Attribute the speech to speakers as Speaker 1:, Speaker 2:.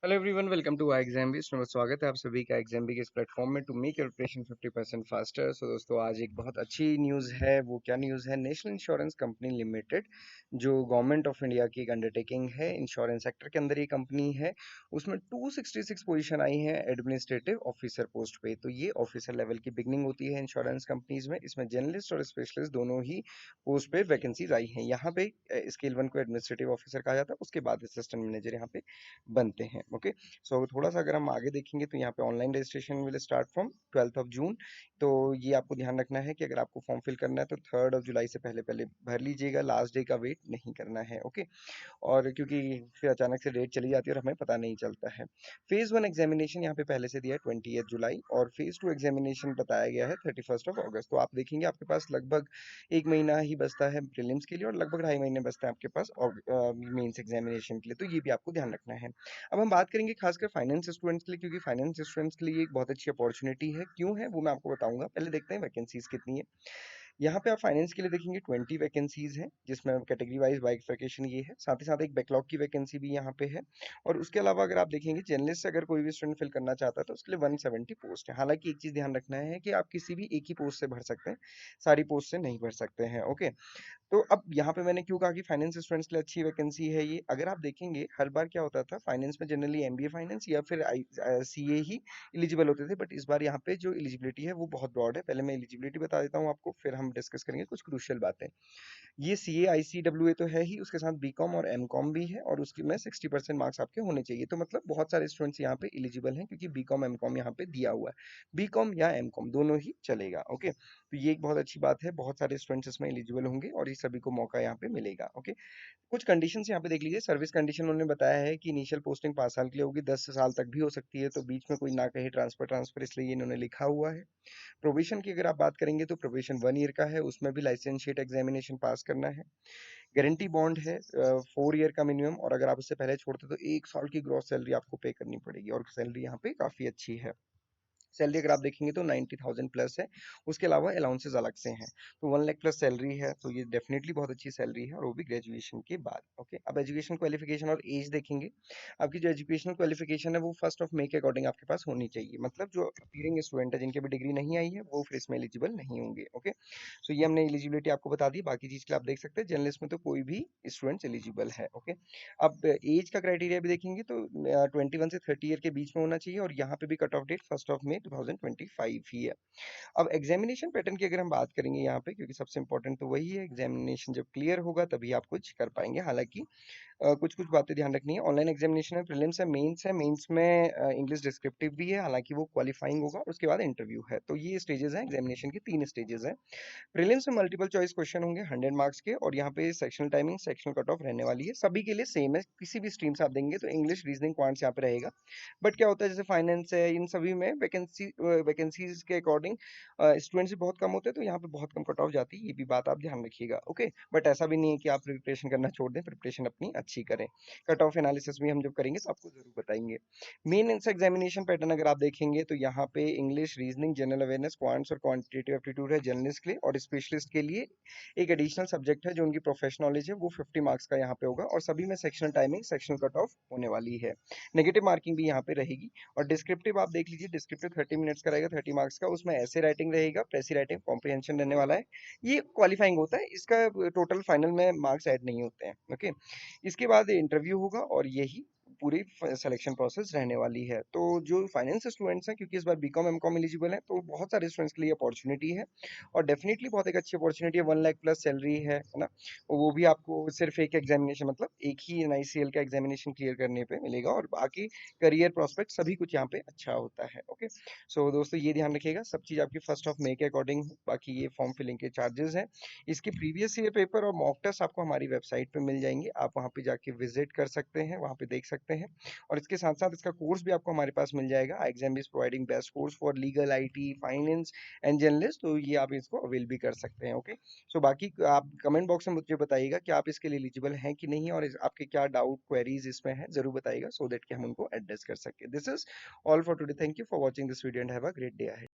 Speaker 1: Hello everyone, welcome to Exambees. स्वागत है आप सभी का एग्जाम्बी के इस प्लेटफॉर्म में to make your preparation 50% faster. So दोस्तों, आज एक बहुत अच्छी न्यूज़ है। वो क्या न्यूज़ है? नेशनल इंश्योरेंस कंपनी लिमिटेड, जो गवर्नमेंट ऑफ इंडिया की एक अंडरटेकिंग है, इंश्योरेंस सेक्टर के अंदर ये कंपनी है। उसमें 266 पोजीशन आई है एडमिनिस्ट्रेटिव ऑफिसर पोस्ट पे। तो ये ऑफिसर लेवल की बिगनिंग होती है इंश्योरेंस कंपनीज में। इसमें जर्नलिस्ट और स्पेशलिस्ट दोनों ही पोस्ट पे वैकेंसीज आई हैं। यहाँ पे स्केल 1 को एडमिनिस्ट्रेटिव ऑफिसर कहा जाता है, उसके बाद असिस्टेंट मैनेजर यहाँ पे बनते हैं। ओके, सो थोड़ा सा अगर हम आगे देखेंगे तो यहाँ पे online registration will start from 12th of June. तो ये आपको ध्यान रखना है कि अगर आपको फॉर्म फिल करना है तो 3rd ऑफ जुलाई से पहले पहले भर लीजिएगा, लास्ट डे का वेट नहीं करना है। ओके, और क्योंकि फिर अचानक से डेट चली जाती है और हमें पता नहीं चलता है। फेज 1 एग्जामिनेशन यहाँ पे पहले से दिया है 20 जुलाई, और फेज 2 एग्जामिनेशन बताया गया है 31st ऑफ अगस्त। तो आप देखेंगे आपके पास लगभग एक महीना ही बचता है प्रीलिम्स के लिए, और लगभग 2.5 महीने बचते हैं आपके पास मेंस एग्जामिनेशन के लिए। तो ये भी आपको ध्यान रखना है। अब हम बात करेंगे खासकर फाइनेंस स्टूडेंट्स के लिए, क्योंकि फाइनेंस स्टूडेंट्स के लिए एक बहुत अच्छी अपॉर्चुनिटी है। क्यों है वो मैं आपको बताऊंगा। पहले देखते हैं वैकेंसीज कितनी है। यहाँ पे आप फाइनेंस के लिए देखेंगे 20 वैकेंसीज हैं, जिसमें कैटेगरी वाइज बाइफरकेशन ये है। साथ ही साथ एक बैकलॉग की वैकेंसी भी यहाँ पे है। और उसके अलावा अगर आप देखेंगे जर्नलिस्ट से अगर कोई भी स्टूडेंट फिल करना चाहता है तो उसके लिए 170 पोस्ट है। हालांकि एक चीज ध्यान रखना है कि आप किसी भी एक ही पोस्ट से भर सकते हैं, सारी पोस्ट से नहीं भर सकते हैं। ओके, तो अब यहाँ पे मैंने क्यों कहा कि फाइनेंस स्टूडेंट्स के लिए अच्छी वैकेंसी है ये। अगर आप देखेंगे हर बार क्या होता था, फाइनेंस में जनरली एमबीए फाइनेंस या फिर सीए ही एलिजिबल होते थे, बट इस बार यहाँ पे जो एलिजिबिलिटी है वो बहुत ब्रॉड है। पहले मैं एलिजिबिलिटी बता देता हूँ आपको, फिर हम डिस्कस करेंगे कुछ क्रूशियल बातें। ये सी ए आई सी डब्ल्यू ए तो है ही, उसके साथ बी कॉम और एम कॉम भी है, और उसकी में 60% मार्क्स आपके होने चाहिए। तो मतलब बहुत सारे स्टूडेंट्स यहाँ पे एलिजिबल हैं, क्योंकि बी कॉम एम कॉम यहाँ पे दिया हुआ है। बी कॉम या एम कॉम दोनों ही चलेगा। ओके, तो ये एक बहुत अच्छी बात है। बहुत सारे स्टूडेंट्स इसमें एलिजिबल होंगे और ये सभी को मौका यहाँ पे मिलेगा। ओके, कुछ कंडीशंस यहाँ पे देख लीजिए। सर्विस कंडीशन उन्होंने बताया है कि इनिशियल पोस्टिंग 5 साल के लिए होगी, 10 साल तक भी हो सकती है। तो बीच में कोई ना कहे ट्रांसफर ट्रांसफर, इसलिए ये इन्होंने लिखा हुआ है। प्रोबेशन की अगर आप बात करेंगे तो प्रोबेशन 1 ईयर का है, उसमें भी लाइसेंशिएट एग्जामिनेशन पास करना है। गारंटी बॉन्ड है 4 ईयर का मिनिमम, और अगर आप उससे पहले छोड़ते तो 1 साल की ग्रॉस सैलरी आपको पे करनी पड़ेगी, और सैलरी यहाँ पे काफी अच्छी है। सैलरी अगर आप देखेंगे तो 90,000 प्लस है। उसके अलावा अलाउंसेस अलग से हैं। तो 1 लाख प्लस सैलरी है, तो ये डेफिनेटली बहुत अच्छी सैलरी है, और वो भी ग्रेजुएशन के बाद। ओके, अब एजुकेशन क्वालिफिकेशन और एज देखेंगे। आपकी जो एजुकेशनल क्वालिफिकेशन है वो 1 मई के अकॉर्डिंग आपके पास होनी चाहिए। मतलब जो अपीयरिंग स्टूडेंट है जिनके भी डिग्री नहीं आई है वो फिर इसमें एलिजिबल नहीं होंगे। ओके, सो ये हमने एलिजिबिलिटी आपको बता दी। बाकी चीज के लिए आप देख सकते हैं जर्नलिस्ट में तो कोई भी स्टूडेंट एलिजिबल है। ओके, अब एज का क्राइटेरिया भी देखेंगे तो 21 से 30 ईयर के बीच में होना चाहिए, और यहाँ पे भी कट ऑफ डेट 1 मई 2025 ही है। अब एग्जामिनेशन पैटर्न की अगर हम बात करेंगे यहाँ पे, क्योंकि सबसे इंपॉर्टेंट तो वही है, एग्जामिनेशन जब क्लियर होगा तभी आप कुछ कर पाएंगे। हालांकि कुछ कुछ बातें ध्यान रखनी है। ऑनलाइन एग्जामिनेशन है, प्रीलिम्स है, मेंस है। मेंस में इंग्लिश डिस्क्रिप्टिव भी है, हालांकि वो क्वालिफाइंग होगा, और उसके बाद इंटरव्यू है। तो ये स्टेजेस हैं एग्जामिनेशन की, 3 स्टेजेस हैं। प्रीलिम्स में मल्टीपल चॉइस क्वेश्चन होंगे 100 मार्क्स के, और यहाँ पे sectional timing, sectional cut off रहने वाली है। सभी के लिए सेम है, किसी भी स्ट्रीम से आप देंगे तो इंग्लिश, रीजनिंग, क्वांट्स यहाँ पे रहेगा। बट क्या होता है, जैसे फाइनेंस है, इन सभी में वैकेंसीज के अकॉर्डिंग स्टूडेंट्स भी बहुत कम होते हैं, तो यहाँ पे बहुत कम कट ऑफ जाती है। ये भी बात आप ध्यान रखिएगा। ओके, बट ऐसा भी नहीं है कि आप प्रिपरेशन करना छोड़ दें, प्रिपरेशन अपनी अच्छी करें। कट ऑफ एनालिसिस भी हम जब करेंगे तो आपको जरूर बताएंगे। मेन एग्जामिनेशन पैटर्न अगर आप देखेंगे तो यहाँ पे English, reasoning, general awareness, quants और क्वांटिटेटिव एप्टीट्यूड है जर्नलिस्ट के लिए, और स्पेशलिस्ट के लिए एक एडिशनल सब्जेक्ट है जो उनकी प्रोफेशनल नॉलेज है, वो 50 मार्क्स का यहाँ पे होगा। और सभी में sectional timing, sectional cut off होने वाली है। नेगेटिव मार्किंग भी यहाँ पे रहेगी। और डिस्क्रिप्टिव आप देख लीजिए, डिस्क्रिप्टिव 30 मिनट्स का रहेगा, 30 मार्क्स का। उसमें ऐसे राइटिंग रहेगा, प्रेसी राइटिंग, कॉम्प्रिहेंशन रहने वाला है। ये क्वालिफाइंग होता है, इसका टोटल फाइनल में मार्क्स ऐड नहीं होते हैं। ओके, इसके बाद इंटरव्यू होगा, और यही पूरी सिलेक्शन प्रोसेस रहने वाली है। तो जो फाइनेंस स्टूडेंट्स हैं, क्योंकि इस बार बीकॉम एमकॉम एलिजिबल है, तो बहुत सारे स्टूडेंट्स के लिए अपॉर्चुनिटी है, और डेफिनेटली बहुत एक अच्छी अपॉर्चुनिटी है। 1 लाख प्लस सैलरी है ना। वो भी आपको सिर्फ एक एग्जामिनेशन, मतलब एक ही एनआईसीएल का एग्जामिनेशन क्लियर करने पे मिलेगा, और बाकी करियर प्रोस्पेक्ट सभी कुछ यहाँ पे अच्छा होता है। ओके, सो दोस्तों ये ध्यान रखिएगा, सब चीज आपकी 1 मई के अकॉर्डिंग। बाकी ये फॉर्म फिलिंग के चार्जेस हैं। इसके प्रीवियस ईयर पेपर और मॉक टेस्ट आपको हमारी वेबसाइट पे मिल जाएंगे, आप वहाँ पे जाके विजिट कर सकते हैं, वहाँ पे देख सकते हैं। और इसके साथ साथ इसका कोर्स भी आपको हमारे पास मिल जाएगा। Exam is providing best course for legal, IT, finance and journalist. तो ये आप इसको अवेल भी कर सकते हैं। ओके, सो बाकी आप कमेंट बॉक्स में मुझे बताइएगा कि आप इसके लिए एलिजिबल हैं कि नहीं, और आपके क्या डाउट क्वेरीज इसमें हैं, जरूर बताइएगा, सो दैट कि हम उनको एड्रेस कर सके। This is all for today. Thank you for watching this video and have a great day ahead.